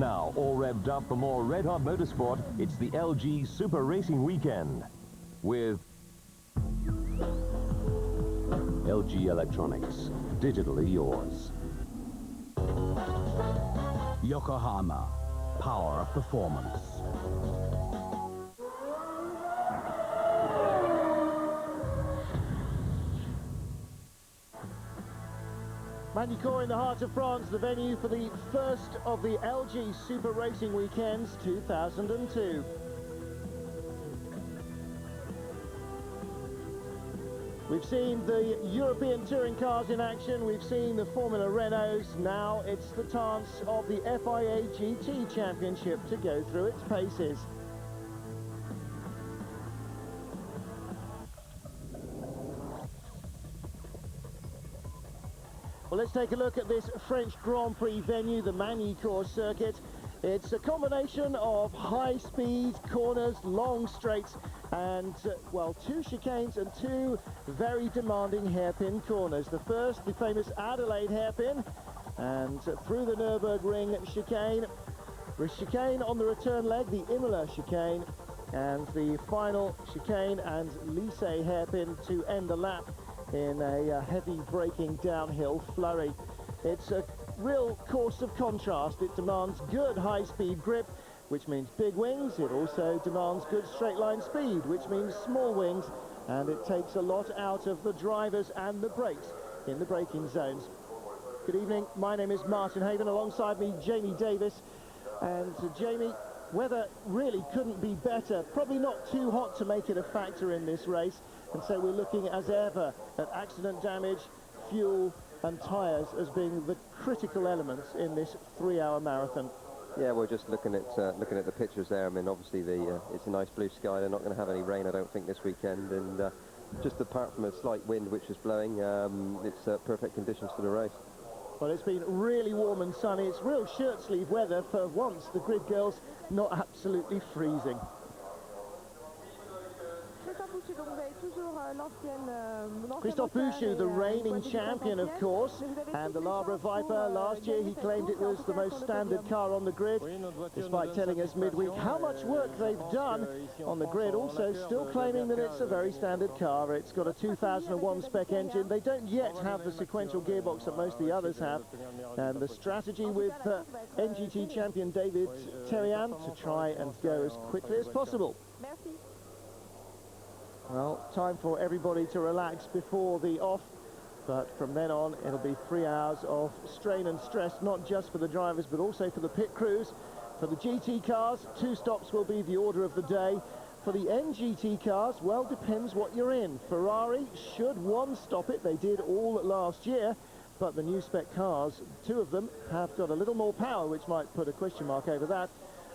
Now, all revved up for more red-hot motorsport, it's the LG Super Racing Weekend with LG Electronics, digitally yours. Yokohama, power of performance. Magny Cours in the heart of France, the venue for the first of the LG Super Racing Weekends 2002. We've seen the European touring cars in action, we've seen the Formula Renaults, now it's the chance of the FIA GT Championship to go through its paces. Well, let's take a look at this French Grand Prix venue, the Magny Cours circuit. It's a combination of high speed, corners, long straights, and, well, 2 chicanes and 2 very demanding hairpin corners. The first, the famous Adelaide hairpin, and through the Nürburgring chicane. The chicane on the return leg, the Imola chicane, and the final chicane and lycée hairpin to end the lap in a heavy braking downhill flurry. It's a real course of contrast. It demands good high-speed grip, which means big wings. It also demands good straight-line speed, which means small wings, and it takes a lot out of the drivers and the brakes in the braking zones. Good evening, my name is Martin Haven, alongside me Jamie Davis, and Jamie, weather really couldn't be better, probably not too hot to make it a factor in this race, and so we're looking as ever at accident damage, fuel and tyres as being the critical elements in this 3-hour marathon. Yeah, we're just looking at the pictures there. I mean, obviously it's a nice blue sky. They're not going to have any rain, I don't think, this weekend, and just apart from a slight wind which is blowing, it's perfect conditions for the race. Well, it's been really warm and sunny. It's real shirt-sleeve weather for once. The grid girls not absolutely freezing. Christophe Bouchou, the reigning champion, of course, and the Labre Viper. Last year he claimed it was the most standard car on the grid, despite telling us midweek how much work they've done on the grid, also still claiming that it's a very standard car. It's got a 2001 spec engine. They don't yet have the sequential gearbox that most of the others have, and the strategy with NGT champion David Terrian to try and go as quickly as possible. Well, time for everybody to relax before the off, but from then on it'll be 3 hours of strain and stress, not just for the drivers but also for the pit crews. For the GT cars, 2 stops will be the order of the day. For the NGT cars, well, depends what you're in. Ferrari should 1 stop it, they did all last year, but the new spec cars, 2 of them, have got a little more power, which might put a question mark over that.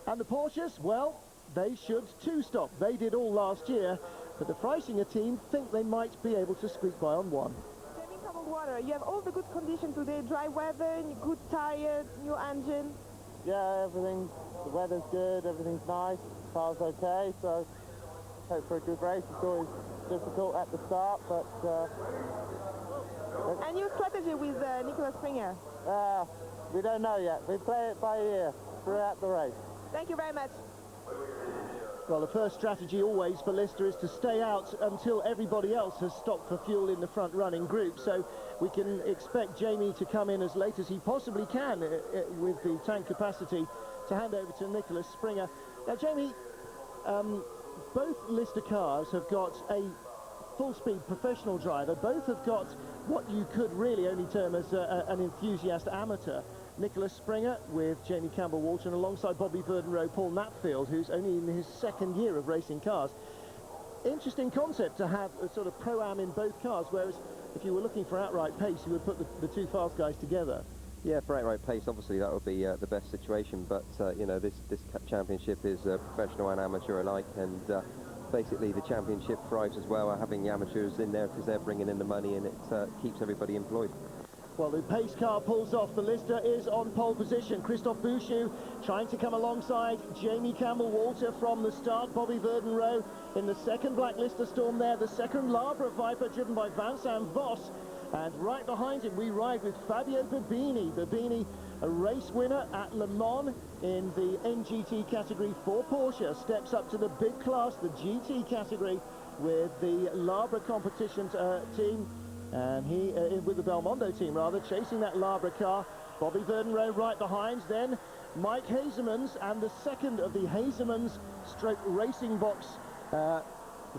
And the Porsches, well, they should 2 stop. They did all last year, but the Freisinger team think they might be able to squeak by on 1. Jamie, come on, water. You have all the good conditions today, dry weather, good tires, new engine. Yeah, the weather's good, everything's nice, car's okay, so hope for a good race. It's always difficult at the start, but... a new strategy with Nicolas Springer. We don't know yet. We play it by ear throughout the race. Thank you very much. Well, the first strategy always for Lister is to stay out until everybody else has stopped for fuel in the front-running group, so we can expect Jamie to come in as late as he possibly can with the tank capacity to hand over to Nicolas Springer. Now, Jamie, both Lister cars have got a full-speed professional driver. Both have got what you could really only term as an enthusiast amateur. Nicolas Springer with Jamie Campbell-Walter, and alongside Bobby Verdenroe, Paul Knapfield, who's only in his 2nd year of racing cars. Interesting concept to have a sort of pro-am in both cars, whereas if you were looking for outright pace, you would put the 2 fast guys together. Yeah, for outright pace, obviously that would be the best situation, but you know, this championship is professional and amateur alike, and basically the championship thrives as well, having the amateurs in there because they're bringing in the money, and it keeps everybody employed. Well, the pace car pulls off. The Lister is on pole position. Christophe Bouchou trying to come alongside Jamie Campbell-Walter from the start. Bobby Verdenroe in the 2nd Black Lister Storm there. The 2nd Labre Viper driven by Vincent Voss. And right behind him we ride with Fabio Babini. Babini a race winner at Le Mans in the NGT category for Porsche, steps up to the big class, the GT category, with the Labra competition team, and he with the Belmondo team rather, chasing that Labra car. Bobby Verdenroe right behind, then Mike Hazemans, and the second of the Hazemans stroke Racing Box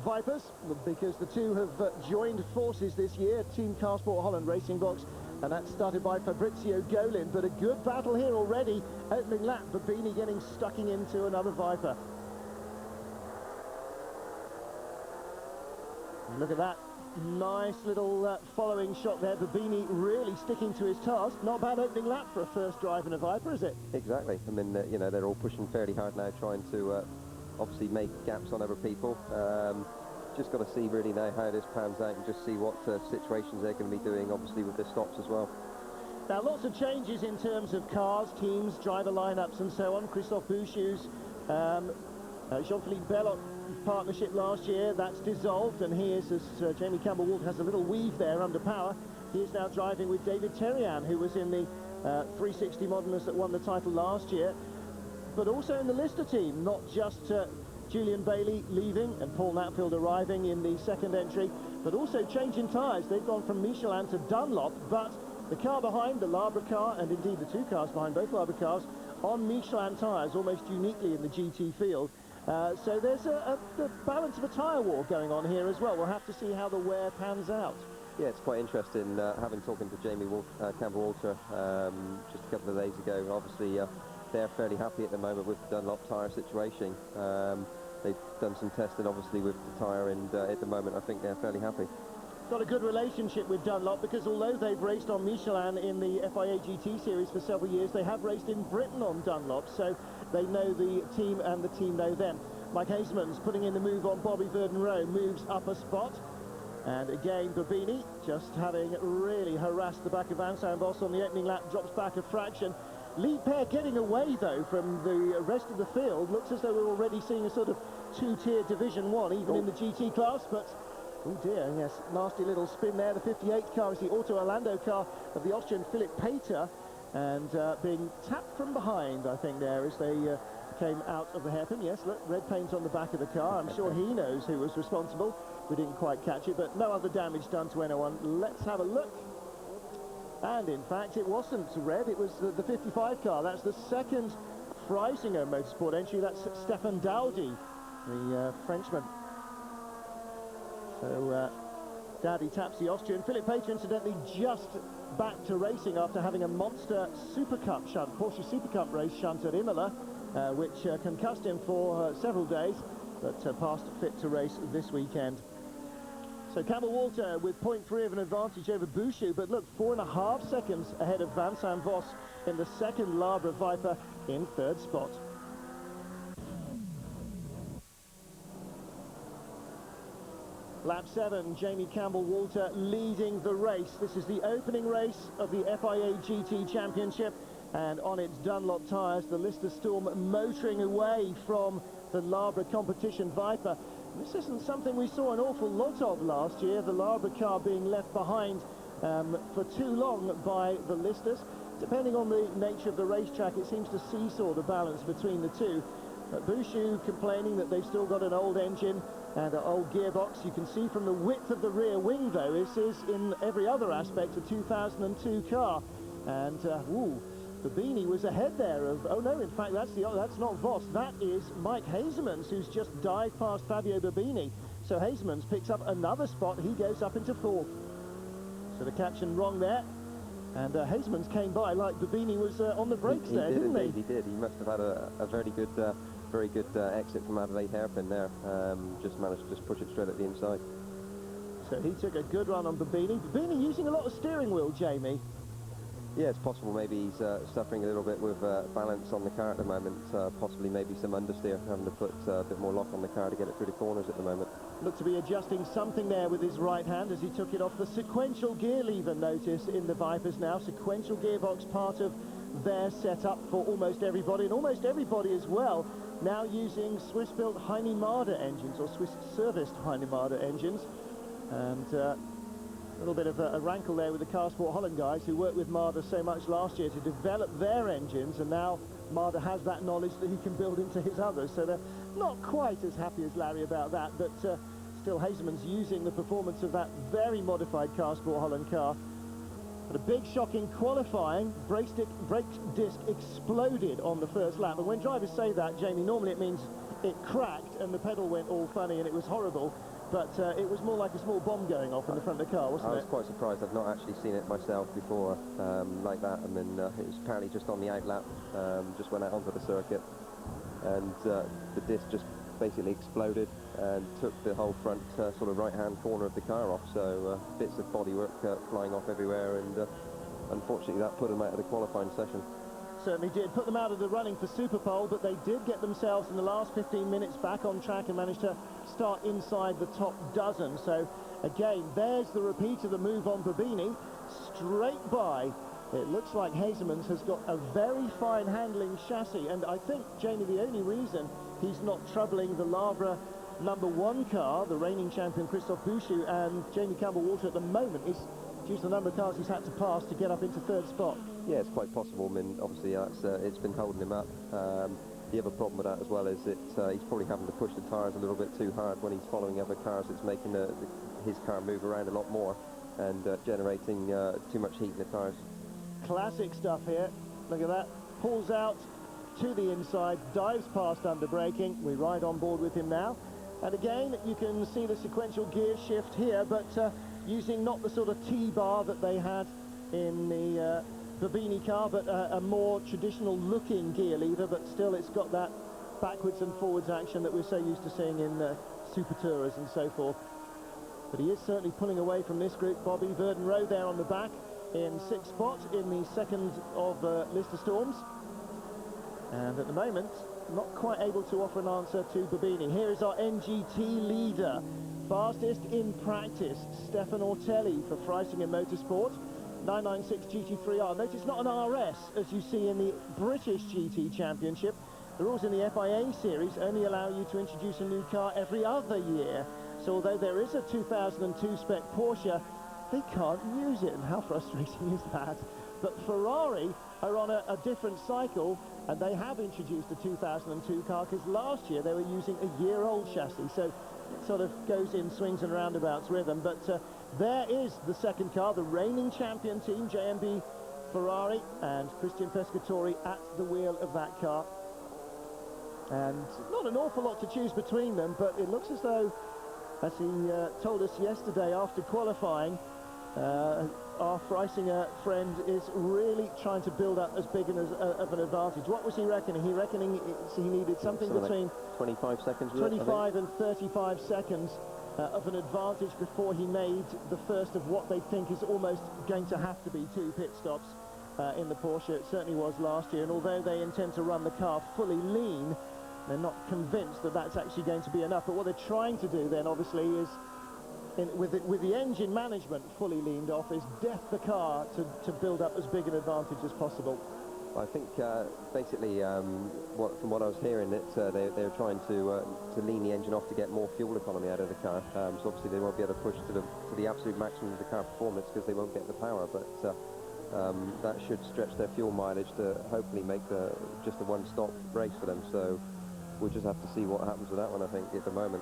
Vipers, because the two have joined forces this year, Team Carsport Holland Racing Box, and that's started by Fabrizio Golin. But a good battle here already. Opening lap, Babini getting stucking into another Viper. Look at that. Nice little following shot there. Babini really sticking to his task. Not a bad opening lap for a first drive in a Viper, is it? Exactly. I mean, you know, they're all pushing fairly hard now, trying to obviously make gaps on other people. Just got to see really now how this pans out and just see what situations they're going to be doing, obviously, with the stops as well. Now, lots of changes in terms of cars, teams, driver lineups and so on. Christophe Bouchou's Jean-Philippe Belloc partnership last year, that's dissolved, and he is, as Jamie Campbell-Walter has a little weave there under power, he is now driving with David Terrian, who was in the 360 Modernist that won the title last year, but also in the Lister team, not just Julian Bailey leaving and Paul Natfield arriving in the second entry, but also changing tyres. They've gone from Michelin to Dunlop, but the car behind, the Labra car, and indeed the two cars behind, both Labra cars, on Michelin tyres, almost uniquely in the GT field. So there's a balance of a tyre war going on here as well. We'll have to see how the wear pans out. Yeah, it's quite interesting, having talking to Jamie Campbell-Walter just a couple of days ago. Obviously, they're fairly happy at the moment with the Dunlop tyre situation. They've done some testing, obviously, with the tyre, and at the moment, I think they're fairly happy. Got a good relationship with Dunlop, because although they've raced on Michelin in the FIA GT series for several years, they have raced in Britain on Dunlop, so they know the team and the team know them. Mike Hazemans putting in the move on Bobby Verdenroe, moves up a spot. And again, Babini, just having really harassed the back of Vincent Voss on the opening lap, drops back a fraction. Lead pair getting away, though, from the rest of the field. Looks as though we're already seeing a sort of two-tier Division 1, even in the GT class, but... oh dear, yes, nasty little spin there. The 58 car is the Auto Orlando car of the Austrian Philipp Peter, and being tapped from behind, I think, there as they came out of the hairpin. Yes, look, red paint on the back of the car. I'm sure he knows who was responsible. We didn't quite catch it, but no other damage done to anyone. Let's have a look. And in fact, it wasn't red, it was the 55 car. That's the second Freisinger Motorsport entry. That's Stefan Dowdy, the Frenchman. So Dowdy taps the Austrian. Philipp Peter, incidentally, just back to racing after having a monster Super Cup shunt, Porsche Super Cup race shunt at Imola, which concussed him for several days, but passed fit to race this weekend. So Campbell-Walter with 0.3 of an advantage over Bouchou, but look, 4.5 seconds ahead of Vincent Voss in the second Labra Viper in third spot. Lap 7, Jamie Campbell-Walter leading the race. This is the opening race of the FIA GT Championship, and on its Dunlop tyres, the Lister Storm motoring away from the Labra competition Viper. This isn't something we saw an awful lot of last year, the Labra car being left behind for too long by the Listers. Depending on the nature of the racetrack, it seems to seesaw the balance between the two. Bouchou complaining that they've still got an old engine and an old gearbox. You can see from the width of the rear wing, though, this is in every other aspect a 2002 car. And, Babini was ahead there of... oh, no, in fact, that's not Voss. That is Mike Hazemans, who's just dived past Fabio Babini. So Hazemans picks up another spot. He goes up into fourth. So the caption wrong there. And Hazemans came by like Babini was on the brakes there, didn't he? He did. He must have had a very good exit from Adelaide hairpin there. Just managed to just push it straight at the inside. So he took a good run on Babini. Babini using a lot of steering wheel, Jamie. Yeah, it's possible maybe he's suffering a little bit with balance on the car at the moment. Possibly maybe some understeer, having to put a bit more lock on the car to get it through the corners at the moment. Looked to be adjusting something there with his right hand as he took it off the sequential gear lever notice in the Vipers now. Sequential gearbox, part of their setup for almost everybody, and almost everybody as well now using Swiss-built Heine Marder engines, or Swiss-serviced Heine Marder engines. And A little bit of a rankle there with the Car Sport Holland guys who worked with Marder so much last year to develop their engines, and now Marder has that knowledge that he can build into his others. So they're not quite as happy as Larry about that, but still Hazeman's using the performance of that very modified Car Sport Holland car. But a big shock in qualifying, brake disc exploded on the first lap. And when drivers say that, Jamie, normally it means it cracked and the pedal went all funny and it was horrible. But it was more like a small bomb going off in the front of the car, wasn't it? I was quite surprised. I've not actually seen it myself before like that. I mean, it was apparently just on the out lap, just went out onto the circuit. And the disc just basically exploded and took the whole front sort of right-hand corner of the car off. So bits of bodywork flying off everywhere, and unfortunately that put them out of the qualifying session. Certainly did. Put them out of the running for Super Pole, but they did get themselves in the last 15 minutes back on track and managed to start inside the top dozen. So again, there's the repeat of the move on Babini, straight by. It looks like Hazeman's has got a very fine handling chassis, and I think, Jamie, the only reason he's not troubling the Lavra #1 car, the reigning champion Christophe Bouchou, and Jamie Campbell-Walter at the moment is due to the number of cars he's had to pass to get up into third spot. Yeah, it's quite possible. I mean, obviously that's it's been holding him up. The other problem with that as well is that he's probably having to push the tyres a little bit too hard when he's following other cars. It's making his car move around a lot more and generating too much heat in the tyres. Classic stuff here. Look at that. Pulls out to the inside, dives past under braking. We ride on board with him now. And again, you can see the sequential gear shift here, but using not the sort of T-bar that they had in the Babini car, but a more traditional looking gear lever, but still it's got that backwards and forwards action that we're so used to seeing in Super Tourers and so forth. But he is certainly pulling away from this group. Bobby Verden Rowe there on the back in 6th spot in the second of Lister Storms. And at the moment, not quite able to offer an answer to Babini. Here is our NGT leader. Fastest in practice, Stefan Ortelli for Freisinger Motorsport. 996 GT3R. Notice not an RS, as you see in the British GT Championship. The rules in the FIA series only allow you to introduce a new car every other year. So although there is a 2002 spec Porsche, they can't use it. And how frustrating is that? But Ferrari are on a different cycle, and they have introduced a 2002 car, because last year they were using a year-old chassis. So it sort of goes in swings and roundabouts with them. But there is the second car, the reigning champion team, JMB Ferrari, and Christian Pescatori at the wheel of that car. And not an awful lot to choose between them, but it looks as though, as he told us yesterday after qualifying, our Freisinger friend is really trying to build up as big of an advantage. What was he reckoning? He reckoning he needed something between 25 seconds. 25 and 35 seconds of an advantage before he made the first of what they think is almost going to have to be 2 pit stops in the Porsche. It certainly was last year, and although they intend to run the car fully lean, they're not convinced that that's actually going to be enough. But what they're trying to do then, obviously, is with the engine management fully leaned off, is death the car to build up as big an advantage as possible. I think basically from what I was hearing, that they're trying to lean the engine off to get more fuel economy out of the car. So obviously they won't be able to push to the absolute maximum of the car performance, because they won't get the power. But that should stretch their fuel mileage to hopefully make just a one-stop race for them. So we'll just have to see what happens with that one, I think, at the moment.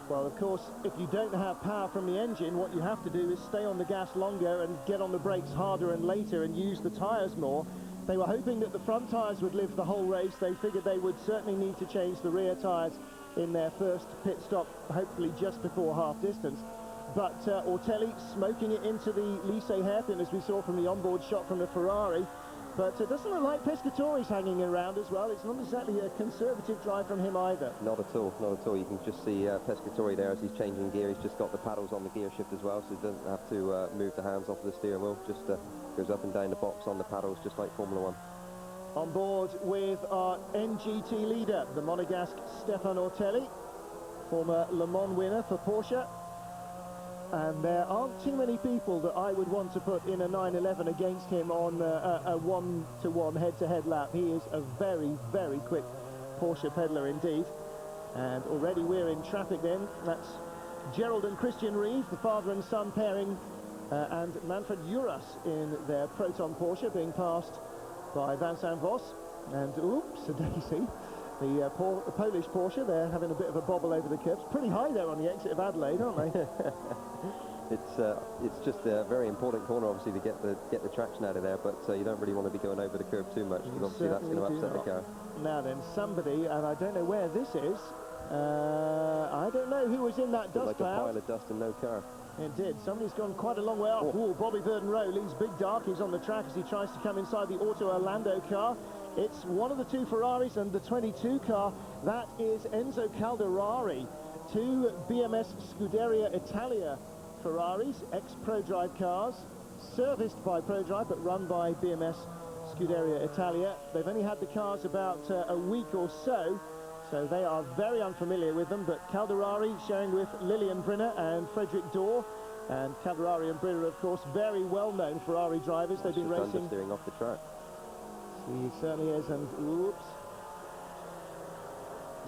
Well, of course, if you don't have power from the engine, what you have to do is stay on the gas longer and get on the brakes harder and later and use the tyres more. They were hoping that the front tyres would live the whole race. They figured they would certainly need to change the rear tyres in their first pit stop, hopefully just before half distance. But Ortelli smoking it into the Lycée hairpin, as we saw from the onboard shot from the Ferrari. But it doesn't look like Pescatori's hanging around as well. It's not exactly a conservative drive from him either. Not at all, not at all. You can just see Pescatori there as he's changing gear. He's just got the paddles on the gear shift as well, so he doesn't have to move the hands off the steering wheel. Just goes up and down the box on the paddles, just like Formula 1. On board with our NGT leader, the Monegasque Stefan Ortelli, former Le Mans winner for Porsche. And there aren't too many people that I would want to put in a 911 against him on a one-to-one head-to-head lap. He is a very, very quick Porsche peddler indeed. And already we're in traffic then. That's Gerald and Christian Reeve, the father and son pairing and Manfred Uras in their Proton Porsche, being passed by Vincent Vos, and oops, a daisy. The Polish Porsche, they're having a bit of a bobble over the curbs. Pretty high there on the exit of Adelaide, aren't they? It's just a very important corner, obviously, to get the traction out of there, but you don't really want to be going over the curb too much, because obviously that's going to upset the car. Now then, somebody, and I don't know where this is, I don't know who was in that dust cloud. Like a pile of dust and no car. It did. Somebody's gone quite a long way off. Ooh, Bobby Verden-Rowe leaves Big Darkies on the track as he tries to come inside the Auto Orlando car. It's one of the two Ferraris and the 22 car. That is Enzo Calderari. Two BMS Scuderia Italia Ferraris, ex-ProDrive cars, serviced by ProDrive but run by BMS Scuderia Italia. They've only had the cars about a week or so, so they are very unfamiliar with them, but Calderari sharing with Lilian Brinner and Frederick Dorr, and Calderari and Brinner, of course, very well-known Ferrari drivers. They've been racing... Steering off the track. He certainly is, and oops.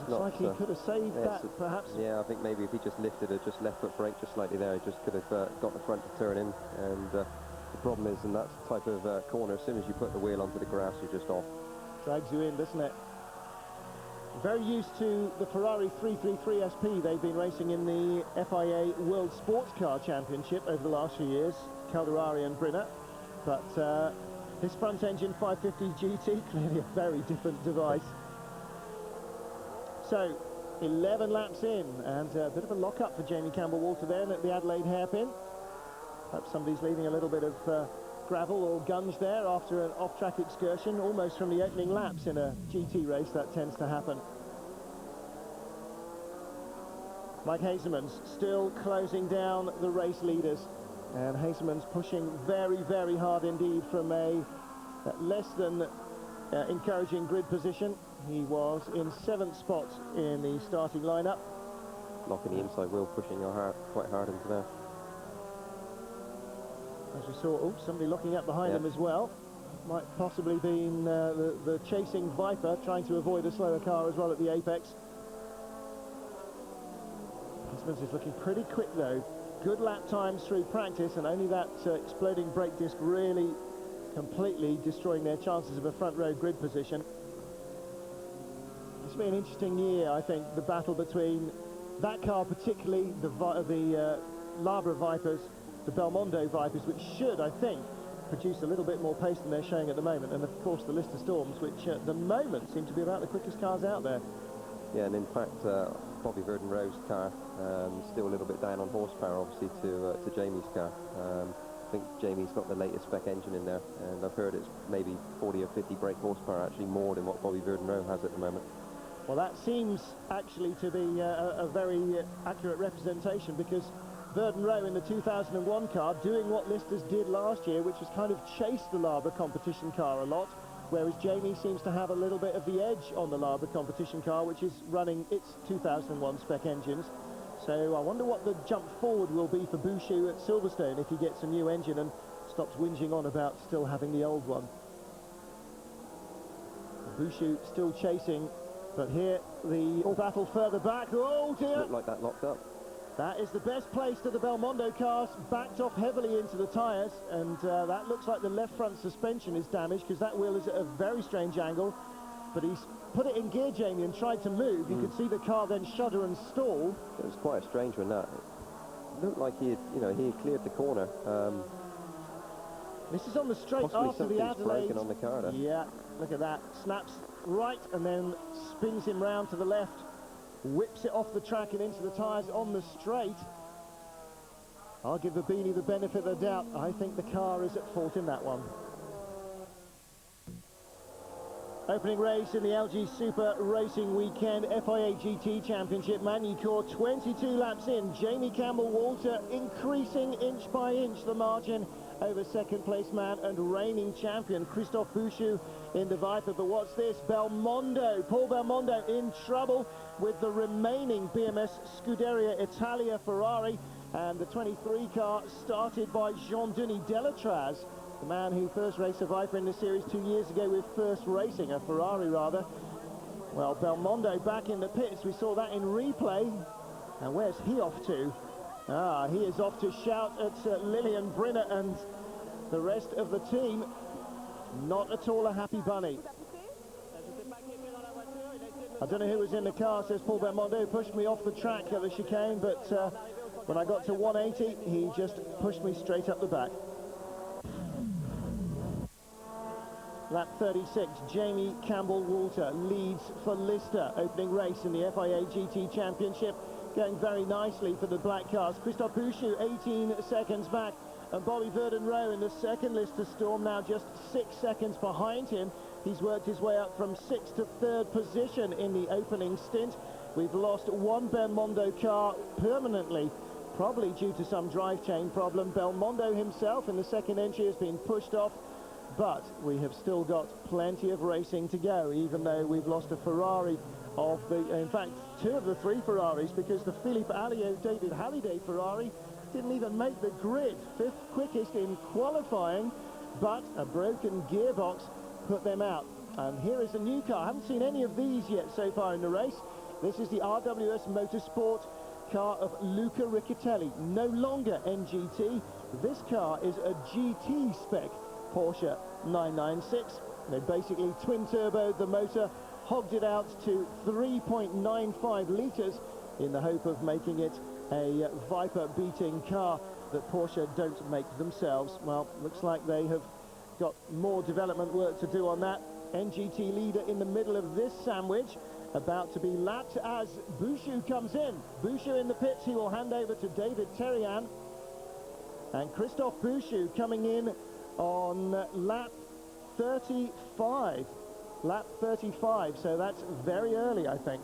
Looks like he could have saved that, perhaps. Yeah, I think maybe if he just lifted a left foot brake just slightly there, he just could have got the front to turn in, and the problem is, in that type of corner, as soon as you put the wheel onto the grass, you're just off. Drags you in, doesn't it? Very used to the Ferrari 333 SP. They've been racing in the FIA World Sports Car Championship over the last few years, Calderari and Brinner, but this front engine 550 GT, clearly a very different device. So 11 laps in, and a bit of a lock-up for Jamie Campbell-Walter there at the Adelaide hairpin. Perhaps somebody's leaving a little bit of gravel or gunge there after an off-track excursion, almost from the opening laps in a GT race. That tends to happen. Mike Hasemans still closing down the race leaders, and Hasemans pushing very, very hard indeed from a less than encouraging grid position. He was in 7th spot in the starting lineup. Locking the inside wheel, pushing quite hard into there. As we saw, somebody locking up behind him as well. Might possibly been the chasing Viper, trying to avoid a slower car as well at the apex. Hasemans is looking pretty quick though. Good lap times through practice, and only that exploding brake disc really completely destroying their chances of a front row grid position. It's been an interesting year, I think, the battle between that car, particularly the Labra Vipers, the Belmondo Vipers, which should, I think, produce a little bit more pace than they're showing at the moment, and of course the Lister Storms, which at the moment seem to be about the quickest cars out there. Yeah, and in fact, Bobby Verden-Rowe's car still a little bit down on horsepower, obviously, to Jamie's car. I think Jamie's got the latest spec engine in there, and I've heard it's maybe 40 or 50 brake horsepower, actually more than what Bobby Verden-Rowe has at the moment. Well, that seems actually to be a very accurate representation, because Verden-Rowe in the 2001 car doing what Lister's did last year, which was kind of chase the Labra competition car a lot, whereas Jamie seems to have a little bit of the edge on the Labra competition car, which is running its 2001 spec engines. So I wonder what the jump forward will be for Bouchou at Silverstone if he gets a new engine and stops whinging on about still having the old one. Bouchou still chasing, but here the battle further back. Oh dear! Looked like that locked up. That is the best place to the Belmondo cars, backed off heavily into the tyres, and that looks like the left front suspension is damaged, because that wheel is at a very strange angle, but he's put it in gear, Jamie, and tried to move. You could see the car then shudder and stall. It was quite a strange one, that. It looked like he had cleared the corner. This is on the straight after the Adelaide. Broken on the car there. Yeah, look at that. Snaps right and then spins him round to the left. Whips it off the track and into the tyres on the straight. I'll give the Beanie the benefit of the doubt. I think the car is at fault in that one. Opening race in the LG Super Racing Weekend FIA GT Championship, Magny Cours, 22 laps in. Jamie Campbell-Walter increasing inch by inch the margin over second place man and reigning champion Christophe Bouchou in the Viper. But what's this? Belmondo, Paul Belmondo in trouble with the remaining BMS Scuderia Italia Ferrari, and the 23 car started by Jean-Denis Delatraz, the man who first raced a Viper in the series 2 years ago with First Racing, a Ferrari rather. Well, Belmondo back in the pits, we saw that in replay, and where's he off to? He is off to shout at Lillian Brinner and the rest of the team. Not at all a happy bunny. I don't know who was in the car, says Paul Belmondo. Pushed me off the track at the chicane, but when I got to 180, he just pushed me straight up the back. Lap 36, Jamie Campbell-Walter leads for Lister, opening race in the FIA GT Championship, going very nicely for the black cars. Christophe Bouchou 18 seconds back, and Bobby Verden-Rowe in the second Lister Storm, now just 6 seconds behind him. He's worked his way up from 6th to 3rd position in the opening stint. We've lost one Belmondo car permanently, probably due to some drive chain problem. Belmondo himself in the second entry has been pushed off, but we have still got plenty of racing to go, even though we've lost a Ferrari of the, in fact, 2 of the 3 Ferraris, because the Philippe Alliot David Halliday Ferrari didn't even make the grid. 5th quickest in qualifying, but a broken gearbox put them out. And here is a new car. I haven't seen any of these yet so far in the race. This is the RWS Motorsport car of Luca Riccitelli, no longer NGT. This car is a GT spec Porsche 996. They basically twin-turboed the motor, hogged it out to 3.95 litres in the hope of making it a Viper-beating car that Porsche don't make themselves. Well, looks like they have got more development work to do on that. NGT leader in the middle of this sandwich, about to be lapped as Bouchou comes in. Bouchou in the pits, he will hand over to David Terrian. And Christophe Bouchou coming in on lap 35. Lap 35, so that's very early, I think.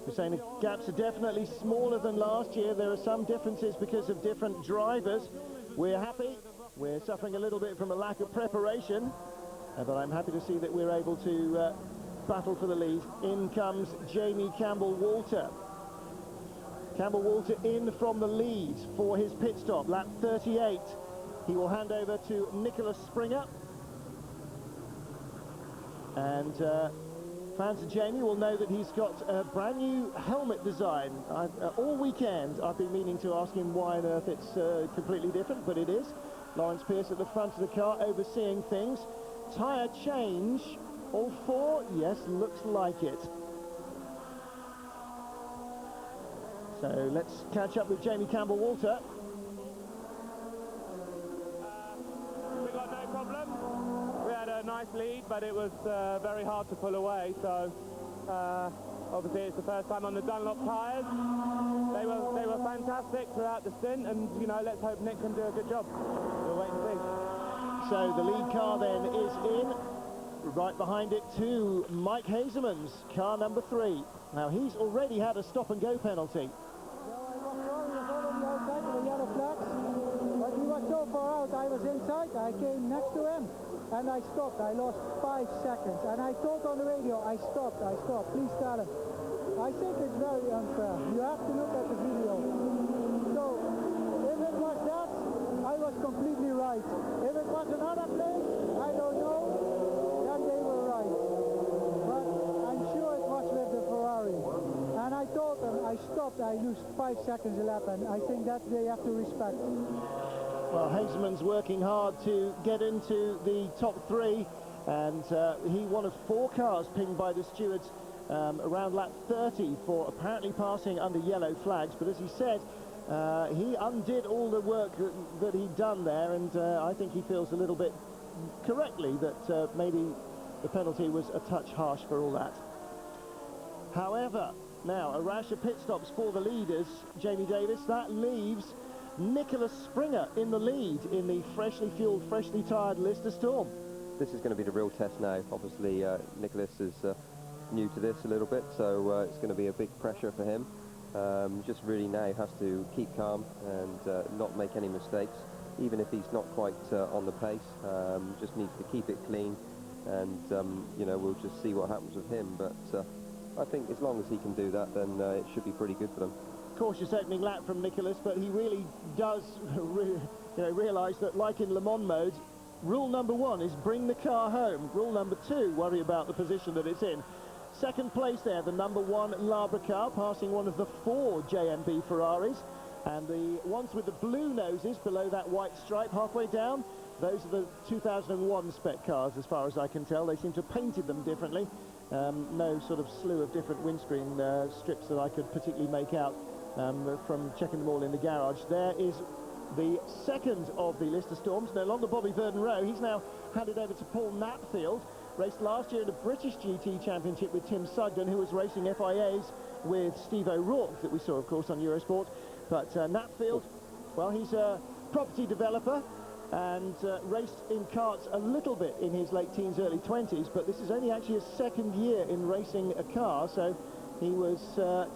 We're saying the gaps are definitely smaller than last year. There are some differences because of different drivers. We're happy. We're suffering a little bit from a lack of preparation, but I'm happy to see that we're able to battle for the lead. In comes Jamie Campbell-Walter. Campbell-Walter in from the lead for his pit stop, lap 38. He will hand over to Nicholas Springer. And fans of Jamie will know that he's got a brand new helmet design. All weekend I've been meaning to ask him why on earth it's completely different, but it is. Lawrence Pierce at the front of the car overseeing things. Tyre change, all 4? Yes, looks like it. So let's catch up with Jamie Campbell-Walter. We got no problem. We had a nice lead, but it was very hard to pull away. So obviously it's the first time on the Dunlop tyres. They were fantastic throughout the stint, and you know, let's hope Nick can do a good job. We'll wait and see. So the lead car then is in. Right behind it to Mike Hazeman's car number 3. Now he's already had a stop-and-go penalty. But he was so far out, I was inside, I came next to him, and I stopped. I lost 5 seconds, and I told on the radio, I stopped, please tell him. I think it's very unfair. You have to look at the video. So, if it was that, I was completely right. If it was another place, I don't know, then they were right. But I'm sure it was with the Ferrari. And I told them, I stopped, I lost 5 seconds a lap, and I think that they have to respect. Well, Hazeman's working hard to get into the top 3, and he one of 4 cars pinged by the stewards around lap 30 for apparently passing under yellow flags. But as he said, he undid all the work that he'd done there, and I think he feels a little bit correctly that maybe the penalty was a touch harsh for all that. However, now a rash of pit stops for the leaders, Jamie Davis. That leaves Nicholas Springer in the lead in the freshly fueled, freshly tyred Lister Storm. This is going to be the real test now. Obviously, Nicholas is new to this a little bit, so it's going to be a big pressure for him. Just really now has to keep calm and not make any mistakes, even if he's not quite on the pace. Just needs to keep it clean, and you know, we'll just see what happens with him. But I think as long as he can do that, then it should be pretty good for them. Cautious opening lap from Nicholas, but he really does realise that, like in Le Mans mode, rule number 1 is bring the car home. Rule number 2, worry about the position that it's in. Second place there, the number 1 Labra car, passing one of the 4 JMB Ferraris. And the ones with the blue noses below that white stripe halfway down, those are the 2001 spec cars, as far as I can tell. They seem to have painted them differently. No sort of slew of different windscreen strips that I could particularly make out from checking them all in the garage. There is the second of the Lister Storms, no longer Bobby Verden-Rowe. He's now handed over to Paul Knapfield. Raced last year in the British GT Championship with Tim Sugden, who was racing FIAs with Steve O'Rourke, that we saw, of course, on Eurosport. But Knapfield, well, he's a property developer and raced in karts a little bit in his late teens, early 20s, but this is only actually his second year in racing a car, so he was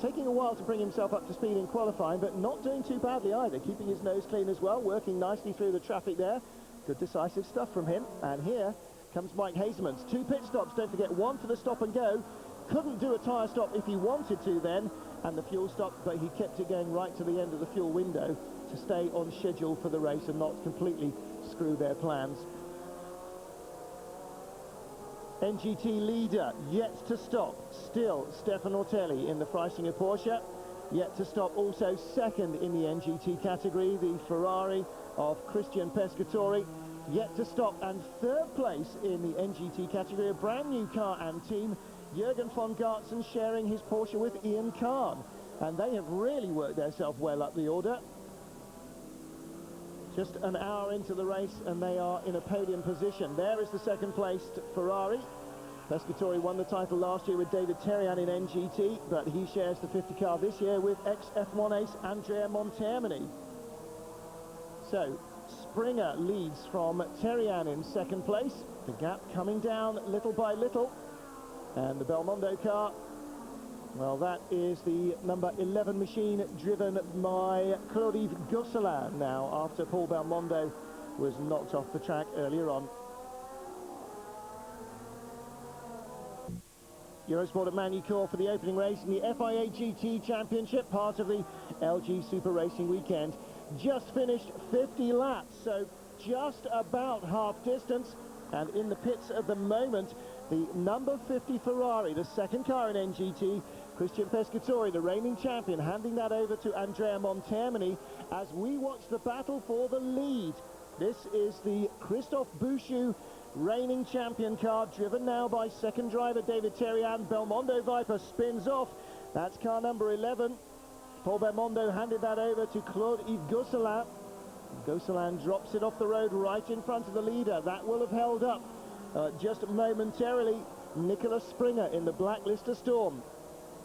taking a while to bring himself up to speed in qualifying, but not doing too badly either, keeping his nose clean as well, working nicely through the traffic there. Good decisive stuff from him. And here comes Mike Hasemans. 2 pit stops, don't forget, 1 for the stop and go. Couldn't do a tyre stop if he wanted to then, and the fuel stop, but he kept it going right to the end of the fuel window to stay on schedule for the race and not completely screw their plans. NGT leader, yet to stop, still Stefan Ortelli in the Freisinger Porsche. Yet to stop also second in the NGT category, the Ferrari of Christian Pescatori. Yet to stop, and third place in the NGT category, a brand new car and team, Jürgen von Gartzen sharing his Porsche with Ian Kahn. And they have really worked themselves well up the order. Just an hour into the race and they are in a podium position. There is the second placed Ferrari. Pescatori won the title last year with David Terrian in NGT, but he shares the 50 car this year with ex-F1 ace Andrea Montermini. So Springer leads from Terrian in second place. The gap coming down little by little. And the Belmondo car, well, that is the number 11 machine driven by Claude-Yves Gosselin now, after Paul Belmondo was knocked off the track earlier on. Eurosport at Magny Cours for the opening race in the FIA GT Championship, part of the LG Super Racing weekend. Just finished 50 laps, so just about half distance. And in the pits at the moment, the number 50 Ferrari, the second car in NGT, Christian Pescatori, the reigning champion, handing that over to Andrea Montermini as we watch the battle for the lead. This is the Christophe Bouchou reigning champion car, driven now by second driver David Terrian. Belmondo Viper spins off. That's car number 11. Paul Belmondo handed that over to Claude-Yves Gosselin. Gosselin drops it off the road right in front of the leader. That will have held up just momentarily. Nicholas Springer in the Black Lister Storm.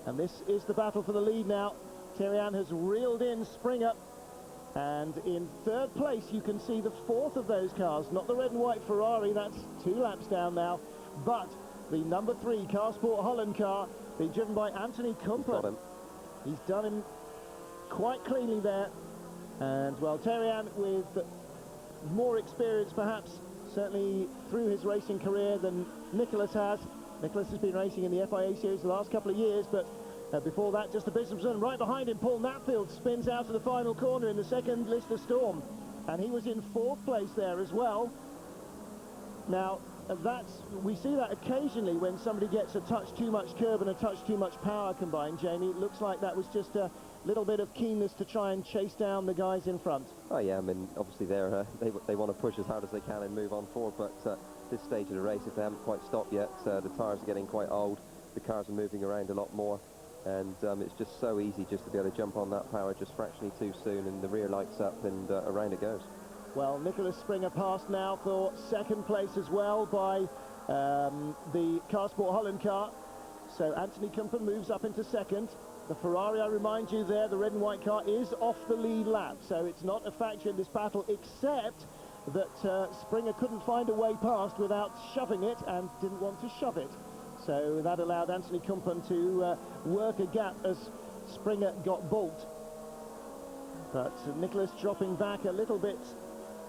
And this is the battle for the lead now. Terrian has reeled in Springer. And in third place, you can see the fourth of those cars. Not the red and white Ferrari, that's 2 laps down now. But the number 3 Carsport Holland car, being driven by Anthony Kumper. He's done him quite cleanly there. And, well, Terrian with more experience, perhaps, certainly through his racing career than Nicholas has. Nicholas has been racing in the FIA series the last couple of years, but before that, just a businessman. Right behind him, Paul Knapfield spins out of the final corner in the second Lister Storm. And he was in 4th place there as well. Now, we see that occasionally when somebody gets a touch too much curb and a touch too much power combined, Jamie. It looks like that was just a little bit of keenness to try and chase down the guys in front. Oh yeah, I mean, obviously they want to push as hard as they can and move on forward, but this stage of the race, if they haven't quite stopped yet, the tyres are getting quite old, the cars are moving around a lot more, and it's just so easy just to be able to jump on that power just fractionally too soon, and the rear lights up and around it goes. Well, Nicholas Springer passed now for second place as well by the Carsport Holland car. So Anthony Kumper moves up into second. The Ferrari, I remind you there, the red and white car is off the lead lap. So it's not a factor in this battle, except that Springer couldn't find a way past without shoving it and didn't want to shove it. So that allowed Anthony Kumper to work a gap as Springer got baulked. But Nicholas dropping back a little bit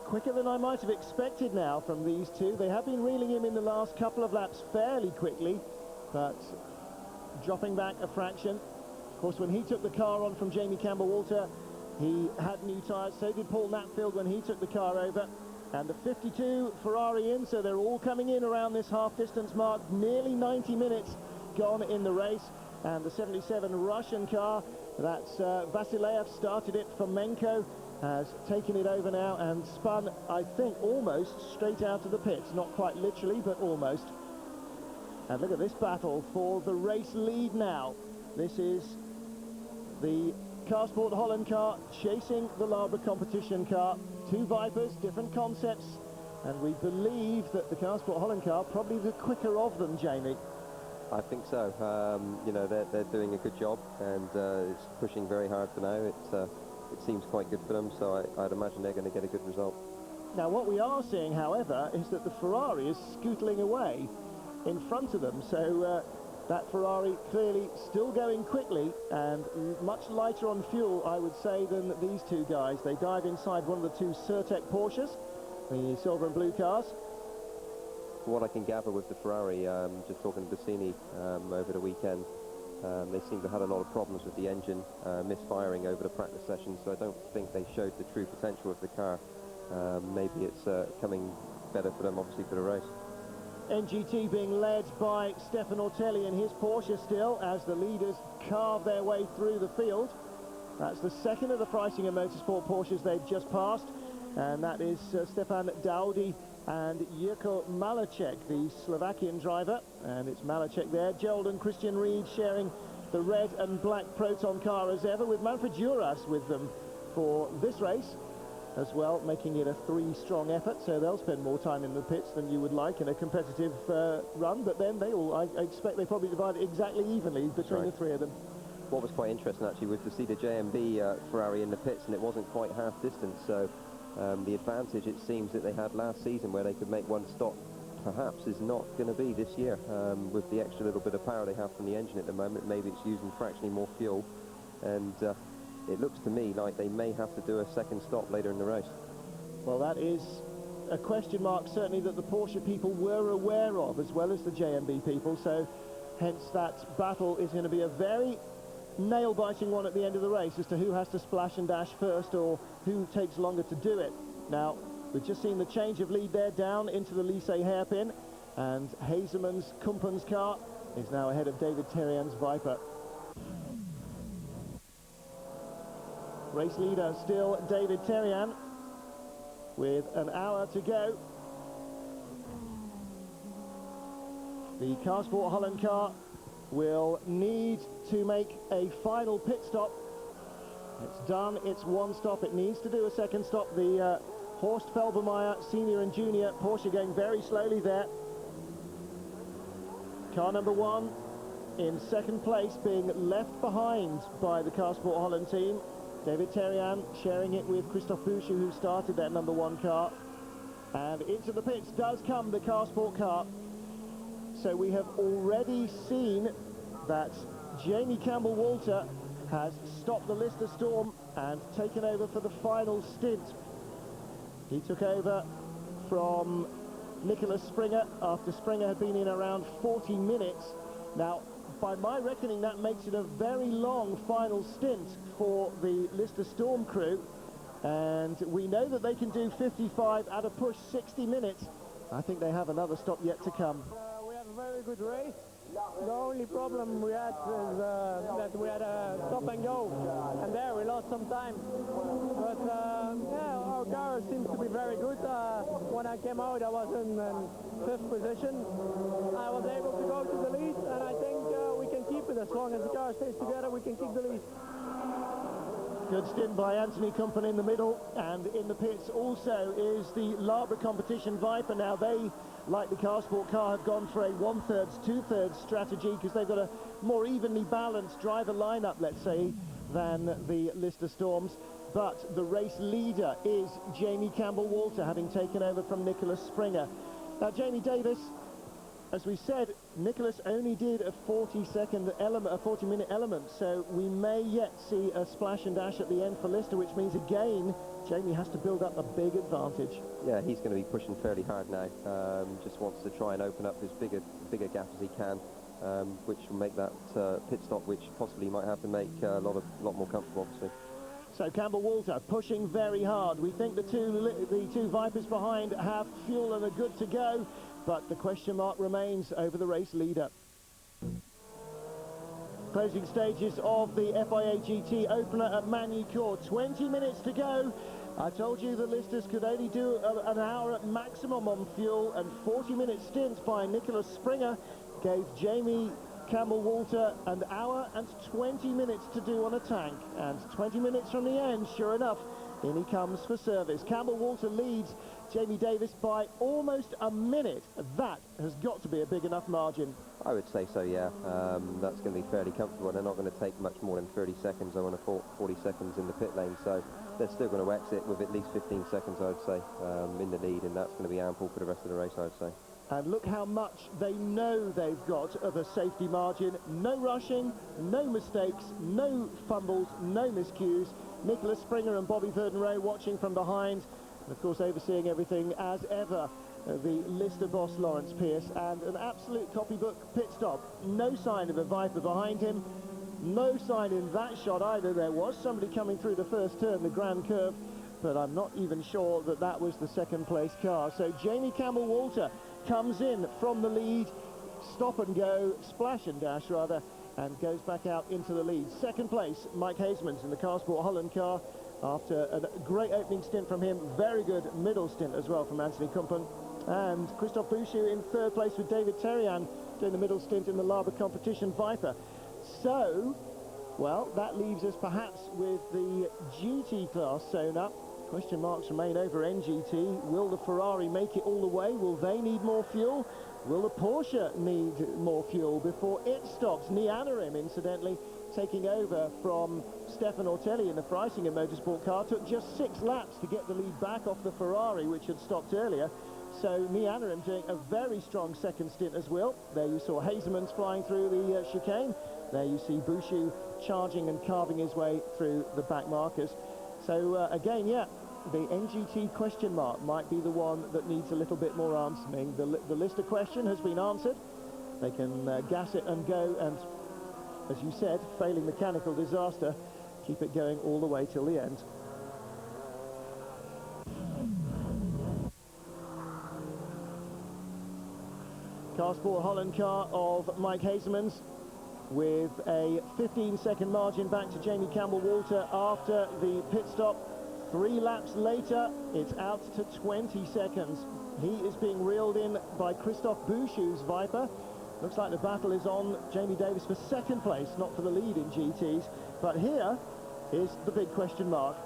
quicker than I might have expected now from these two. They have been reeling him in the last couple of laps fairly quickly, but dropping back a fraction. Of course, when he took the car on from Jamie Campbell-Walter, he had new tyres. So did Paul Knapfield when he took the car over. And the 52 Ferrari in, so they're all coming in around this half-distance mark. Nearly 90 minutes gone in the race, and the 77 Russian car, that's Vasilev, started it. Fomenko has taken it over now and spun, I think, almost straight out of the pits. Not quite literally, but almost. And look at this battle for the race lead now. This is the Car Sport Holland car chasing the Labre competition car. Two Vipers, different concepts, and we believe that the Car Sport Holland car probably the quicker of them, Jamie. I think so. You know, they're doing a good job, and it's pushing very hard for now. It seems quite good for them, so I'd imagine they're going to get a good result. Now, what we are seeing, however, is that the Ferrari is scootling away in front of them, so that Ferrari clearly still going quickly and much lighter on fuel, I would say, than these two guys. They dive inside one of the two Certec Porsches, the silver and blue cars. What I can gather with the Ferrari, just talking to Bassini over the weekend, they seem to have had a lot of problems with the engine, misfiring over the practice session, so I don't think they showed the true potential of the car. Maybe it's coming better for them, obviously, for the race. NGT being led by Stefan Ortelli in his Porsche still, as the leaders carve their way through the field. That's the second of the Freisinger Motorsport Porsches they've just passed, and that is Stefan Daudi and Jirko Malacek, the Slovakian driver, and it's Malacek there. Gerald and Christian Reed sharing the red and black Proton car as ever, with Manfred Juras with them for this race as well, making it a three-strong effort, so they'll spend more time in the pits than you would like in a competitive run, but then they all, I expect they probably divide it exactly evenly between the three of them. What was quite interesting, actually, was to see the JMB Ferrari in the pits, and it wasn't quite half distance, so the advantage, it seems, that they had last season, where they could make one stop, perhaps is not going to be this year. With the extra little bit of power they have from the engine at the moment, maybe it's using fractionally more fuel, and it looks to me like they may have to do a second stop later in the race. Well, that is a question mark, certainly, that the Porsche people were aware of, as well as the JMB people, so hence that battle is going to be a very nail-biting one at the end of the race as to who has to splash and dash first, or who takes longer to do it. Now, we've just seen the change of lead there down into the Lycée hairpin, and Hazeman's Kumpan's car is now ahead of David Terrian's Viper. Race leader still David Terrian, with an hour to go. The Car Sport Holland car will need to make a final pit stop. It's done, it's one stop, it needs to do a second stop. The Horst Felbermeyer Senior and Junior Porsche going very slowly there. Car number one in second place, being left behind by the Car Sport Holland team. David Terrian sharing it with Christophe Boucher, who started that number one car. And into the pits does come the Car Sport car. So we have already seen that Jamie Campbell-Walter has stopped the Lister Storm and taken over for the final stint. He took over from Nicholas Springer after Springer had been in around 40 minutes. Now, by my reckoning, that makes it a very long final stint for the Lister Storm crew, and we know that they can do 55 at a push 60 minutes. I think they have another stop yet to come. We have a very good race. The only problem we had is that we had a stop and go, and there we lost some time. But yeah, our car seems to be very good. When I came out, I was in 5th position. I was able to go to the lead, and I think we can keep it. As long as the car stays together, we can keep the lead. Good stint by Anthony Kumpan in the middle, and in the pits also is the Labre competition Viper. Now they, like the Car Sport car, have gone for a 1/3, 2/3 strategy, because they've got a more evenly balanced driver lineup, let's say, than the Lister Storms. But the race leader is Jamie Campbell-Walter, having taken over from Nicholas Springer. Now, Jamie Davis, as we said, Nicholas only did a 40-second element, a 40-minute element, so we may yet see a splash and dash at the end for Lister, which means again Jamie has to build up a big advantage. Yeah, he's going to be pushing fairly hard now. Just wants to try and open up as bigger gap as he can, which will make that pit stop, which possibly might have to make a lot more comfortable, obviously. So Campbell-Walter pushing very hard. We think the two Vipers behind have fuel and are good to go, but the question mark remains over the race leader. Closing stages of the FIA GT opener at Magny Cours. 20 minutes to go. I told you the listers could only do an hour at maximum on fuel, and 40-minute stint by Nicholas Springer gave Jamie Campbell-Walter an hour and 20 minutes to do on a tank. And 20 minutes from the end, sure enough, in he comes for service. Campbell-Walter leads Jamie Davis by almost a minute. That has got to be a big enough margin. I would say so, yeah. That's going to be fairly comfortable. They're not going to take much more than 30 seconds. I want to 40 seconds in the pit lane, so they're still going to exit with at least 15 seconds, I would say, in the lead, and that's going to be ample for the rest of the race, I would say. And look how much they know they've got of a safety margin. No rushing, no mistakes, no fumbles, no miscues. Nicholas Springer and Bobby Verdenreau watching from behind. And of course, overseeing everything as ever, the Lister boss Lawrence Pierce, and an absolute copybook pit stop. No sign of a Viper behind him. No sign in that shot either. There was somebody coming through the first turn, the Grand Curve, but I'm not even sure that that was the second place car. So Jamie Campbell-Walter comes in from the lead, stop and go, splash and dash rather, and goes back out into the lead. Second place, Mike Hasemans in the Car Sport Holland car, after a great opening stint from him. Very good middle stint as well from Anthony Kumpen. And Christophe Bouchou in third place with David Terrian doing the middle stint in the Labour competition Viper. So, well, that leaves us perhaps with the GT class sewn up. Question marks remain over NGT. Will the Ferrari make it all the way? Will they need more fuel? Will the Porsche need more fuel before it stops? Nianarim, incidentally, taking over from Stefan Ortelli in the Freisinger Motorsport car, took just 6 laps to get the lead back off the Ferrari, which had stopped earlier. So Nianarim doing a very strong second stint as well. There you saw Hasemans flying through the chicane. There you see Bouchou charging and carving his way through the back markers. So again, yeah, the NGT question mark might be the one that needs a little bit more answering. The Lister question has been answered. They can gas it and go, and as you said, failing mechanical disaster, keep it going all the way till the end. Car Sport Holland car of Mike Hasemans with a 15-second margin back to Jamie Campbell-Walter after the pit stop. 3 laps later, it's out to 20 seconds. He is being reeled in by Christophe Bouchou's Viper. Looks like the battle is on Jamie Davis for second place, not for the lead in GTs. But here is the big question mark.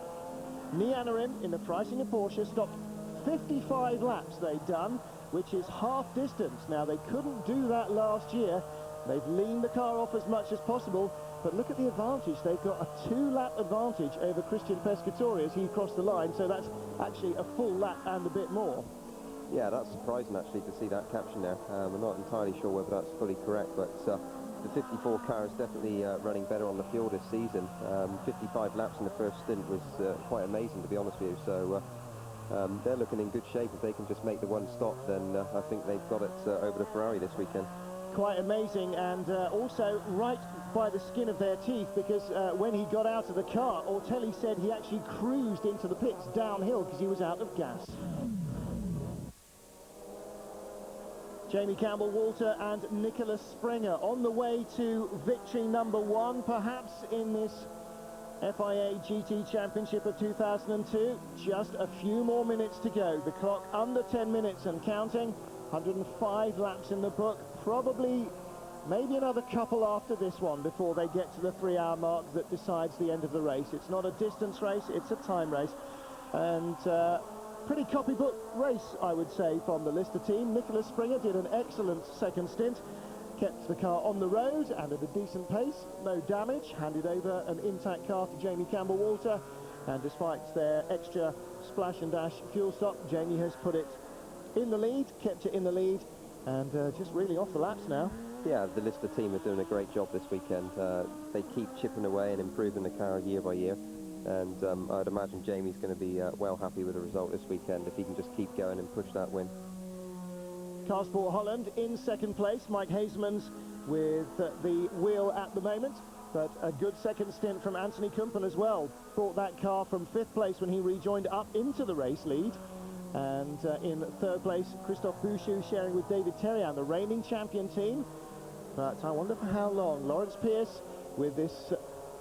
Nianarim in the Freisinger Porsche stopped 55 laps they'd done, which is half distance. Now, they couldn't do that last year. They've leaned the car off as much as possible, but look at the advantage. They've got a 2-lap advantage over Christian Pescatore as he crossed the line, so that's actually a full lap and a bit more. Yeah, that's surprising actually to see that caption there. I'm not entirely sure whether that's fully correct, but the 54 car is definitely running better on the fuel this season. 55 laps in the first stint was quite amazing, to be honest with you. So they're looking in good shape. If they can just make the one stop, then I think they've got it over the Ferrari this weekend. Quite amazing, and also right by the skin of their teeth, because when he got out of the car, Ortelli said he actually cruised into the pits downhill because he was out of gas. Jamie Campbell-Walter and Nicholas Springer on the way to victory number 1, perhaps, in this FIA GT Championship of 2002. Just a few more minutes to go. The clock under 10 minutes and counting. 105 laps in the book. Probably maybe another couple after this one before they get to the 3-hour mark that decides the end of the race. It's not a distance race, it's a time race. And pretty copybook race, I would say, from the Lister team. Nicholas Springer did an excellent second stint, kept the car on the road and at a decent pace, no damage, handed over an intact car to Jamie Campbell-Walter, and despite their extra splash and dash fuel stop, Jamie has put it in the lead, kept it in the lead, and just really off the laps now. Yeah, the Lister team are doing a great job this weekend. They keep chipping away and improving the car year by year, and I'd imagine Jamie's going to be well happy with the result this weekend if he can just keep going and push that win. Car Sport Holland in second place, Mike Hasemans with the wheel at the moment, but a good second stint from Anthony Kumpen as well. Brought that car from 5th place when he rejoined up into the race lead. And in 3rd place, Christophe Bouchou sharing with David Terrian, the reigning champion team. But I wonder for how long. Lawrence Pierce with this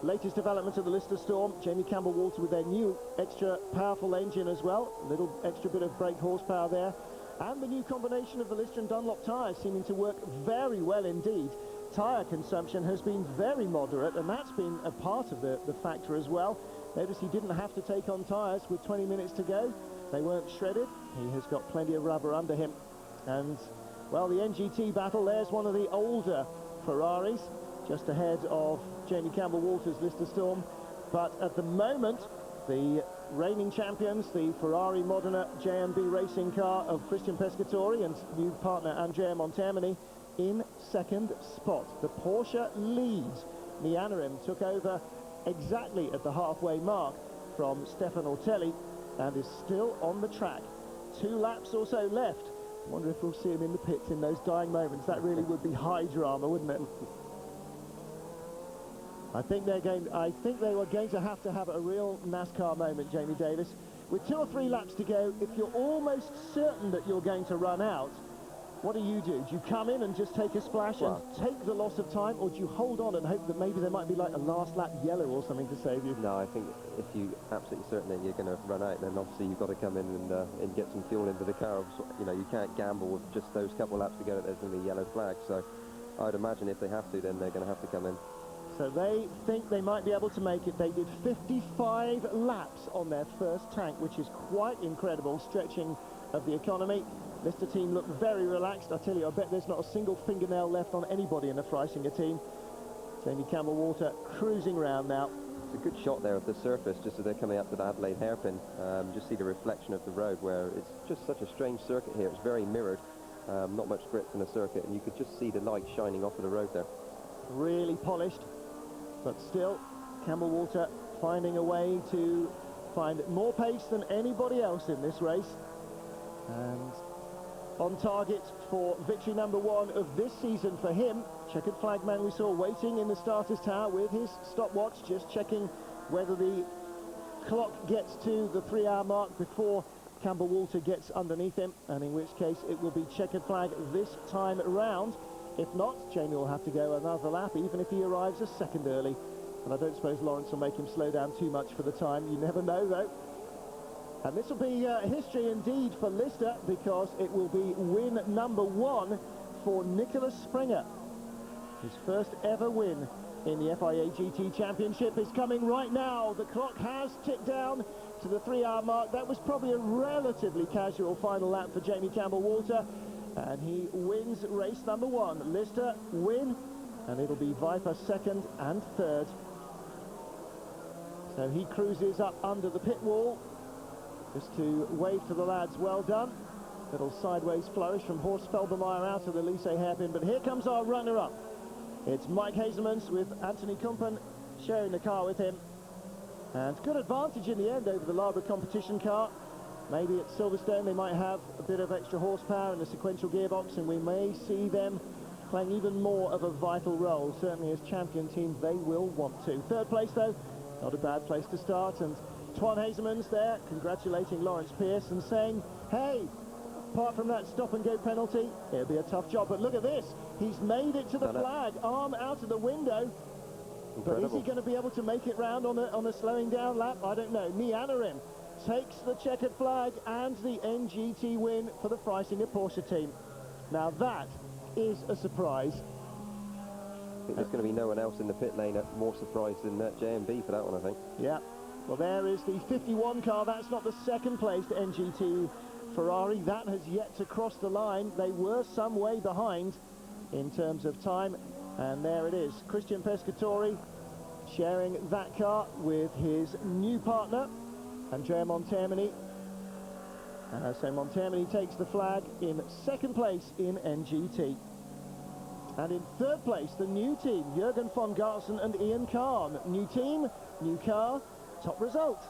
latest development of the Lister Storm. Jamie Campbell-Walter with their new extra powerful engine as well, a little extra bit of brake horsepower there, and the new combination of the Lister and Dunlop tyres seeming to work very well indeed. Tyre consumption has been very moderate, and that's been a part of the factor as well. Notice he didn't have to take on tyres with 20 minutes to go. They weren't shredded. He has got plenty of rubber under him. And, well, the NGT battle, there's one of the older Ferraris, just ahead of Jamie Campbell-Walter's Lister Storm. But at the moment, the reigning champions, the Ferrari Modena JMB racing car of Christian Pescatori and new partner Andrea Montermini in second spot. The Porsche leads. Nianarim took over exactly at the halfway mark from Stefan Ortelli and is still on the track. 2 laps or so left. I wonder if we'll see him in the pits in those dying moments. That really would be high drama, wouldn't it? I think they were going to have a real NASCAR moment, Jamie Davis. With 2 or 3 laps to go, if you're almost certain that you're going to run out, what do? Do you come in and just take a splash and take the loss of time, or do you hold on and hope that maybe there might be like a last lap yellow or something to save you? No, I think if you're absolutely certain that you're going to run out, then obviously you've got to come in and get some fuel into the car. You know, you can't gamble with just those couple of laps to go that there's going to be a yellow flag. So I'd imagine if they have to, then they're going to have to come in. So they think they might be able to make it. They did 55 laps on their first tank, which is quite incredible, stretching of the economy. Lister team look very relaxed. I tell you, I bet there's not a single fingernail left on anybody in the Freisinger team. Jamie Campbell-Walter cruising round now. It's a good shot there of the surface, just as they're coming up to the Adelaide hairpin. Just see the reflection of the road, where it's just such a strange circuit here. It's very mirrored, not much grip in the circuit, and you could just see the light shining off of the road there. Really polished, but still, Campbell-Walter finding a way to find more pace than anybody else in this race. And on target for victory number 1 of this season for him. Checkered flag man we saw waiting in the starter's tower with his stopwatch, just checking whether the clock gets to the 3-hour mark before Campbell-Walter gets underneath him, and in which case it will be checkered flag this time round. If not, Jamie will have to go another lap, even if he arrives a second early. And I don't suppose Lawrence will make him slow down too much for the time. You never know, though. And this will be history indeed for Lister, because it will be win number 1 for Nicholas Springer. His first ever win in the FIA GT Championship is coming right now. The clock has ticked down to the 3-hour mark. That was probably a relatively casual final lap for Jamie Campbell-Walter, and he wins race number 1. Lister win, and it'll be Viper second and third. So he cruises up under the pit wall, just to wave to the lads, well done. Little sideways flourish from Horst Felbermeyer out of the Lycée hairpin. But here comes our runner-up. It's Mike Hazelmans with Anthony Kumpen sharing the car with him. And good advantage in the end over the Lara competition car. Maybe at Silverstone they might have a bit of extra horsepower and a sequential gearbox, and we may see them playing even more of a vital role. Certainly as champion team they will want to. Third place though, not a bad place to start. And Twan Hazelmans there congratulating Lawrence Pierce and saying, hey, apart from that stop-and-go penalty, it'll be a tough job. But look at this, he's made it to the flag, arm out of the window. Incredible. But is he going to be able to make it round on a slowing down lap? I don't know. Nianarim takes the checkered flag and the NGT win for the Freisinger Porsche team. Now that is a surprise. I think there's going to be no one else in the pit lane more surprised than JMB for that one, I think. Yeah. Well, there is the 51 car. That's not the second place to NGT Ferrari. That has yet to cross the line. They were some way behind in terms of time. And there it is. Christian Pescatori sharing that car with his new partner, Andrea Montermini. So Montermini takes the flag in second place in NGT. And in third place, the new team, Jürgen von Gartzen and Ian Kahn. New team, new car, top result.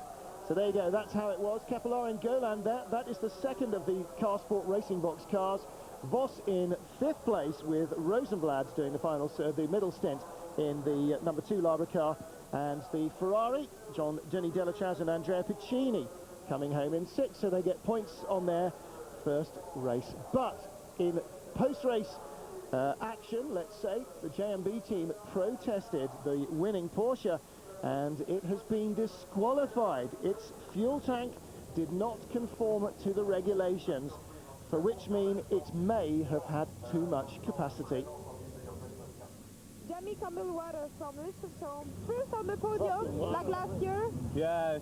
So there you go, that's how it was. Capellar and Golan there. That is the second of the Car Sport Racing Box cars. Voss in fifth place with Rosenblatt doing the final, the middle stint in the number 2 Lara car. And the Ferrari, Denis Delachaz and Andrea Piccini coming home in 6th, so they get points on their first race. But in post-race action, let's say. The JMB team protested the winning Porsche, and it has been disqualified. Its fuel tank did not conform to the regulations, for which mean it may have had too much capacity. Jamie Campbell-Water from Liechtenstein, first on the podium, like last year. Yeah,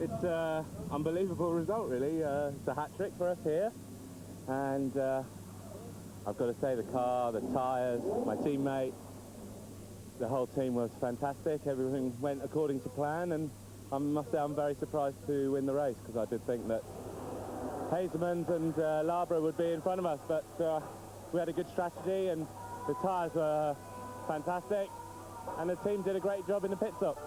it's an unbelievable result, really. It's a hat-trick for us here, and I've got to say, the car, the tyres, my teammate, the whole team was fantastic. Everything went according to plan, and I must say I'm very surprised to win the race, because I did think that Hazelmans and Labra would be in front of us, but we had a good strategy, and the tyres were fantastic, and the team did a great job in the pit stop.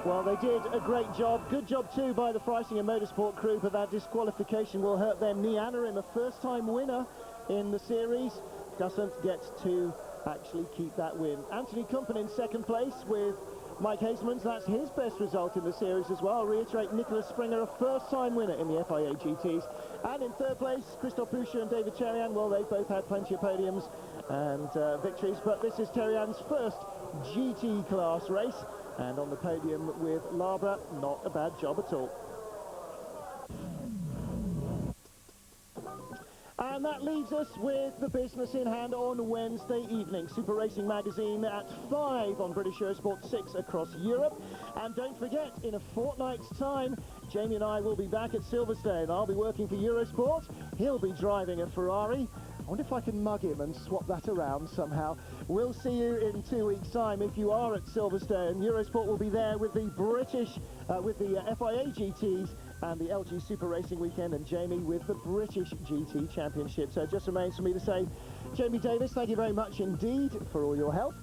Well, they did a great job. Good job too by the Freisinger Motorsport crew, but that disqualification will hurt them. Nianarim, a first-time winner in the series, doesn't get to actually keep that win. Anthony Kumpen in second place with Mike Hazelmans. That's his best result in the series as well. I'll reiterate, Nicholas Springer, a first-time winner in the FIA GTs. And in third place, Christophe Boucher and David Cherian. Well, they both had plenty of podiums and victories, but this is Cherian's first GT class race. And on the podium with Labra, not a bad job at all. And that leaves us with the business in hand on Wednesday evening. Super Racing Magazine at 5 on British Eurosport, 6 across Europe. And don't forget, in a fortnight's time, Jamie and I will be back at Silverstone. I'll be working for Eurosport. He'll be driving a Ferrari. I wonder if I can mug him and swap that around somehow. We'll see you in 2 weeks' time if you are at Silverstone. Eurosport will be there with the British, with the FIA GTs and the LG Super Racing Weekend, and Jamie with the British GT Championship. So it just remains for me to say, Jamie Davis, thank you very much indeed for all your help.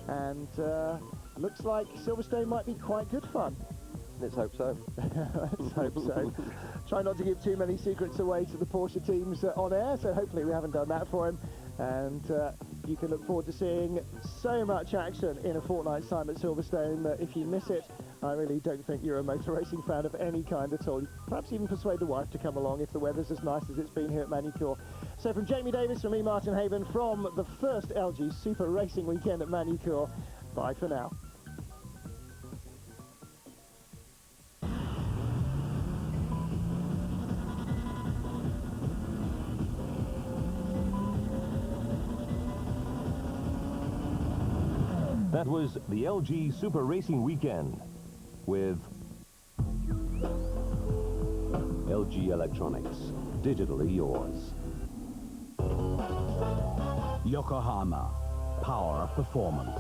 And looks like Silverstone might be quite good fun. Let's hope so. Let's hope so. Try not to give too many secrets away to the Porsche teams on air, so hopefully we haven't done that for him. And you can look forward to seeing so much action in a fortnight's time at Silverstone that if you miss it, I really don't think you're a motor racing fan of any kind at all. Perhaps even persuade the wife to come along if the weather's as nice as it's been here at Magny Cours. So from Jamie Davis, from me, Martin Haven, from the first LG Super Racing Weekend at Magny Cours, bye for now. That was the LG Super Racing Weekend with LG Electronics, digitally yours. Yokohama, power of performance.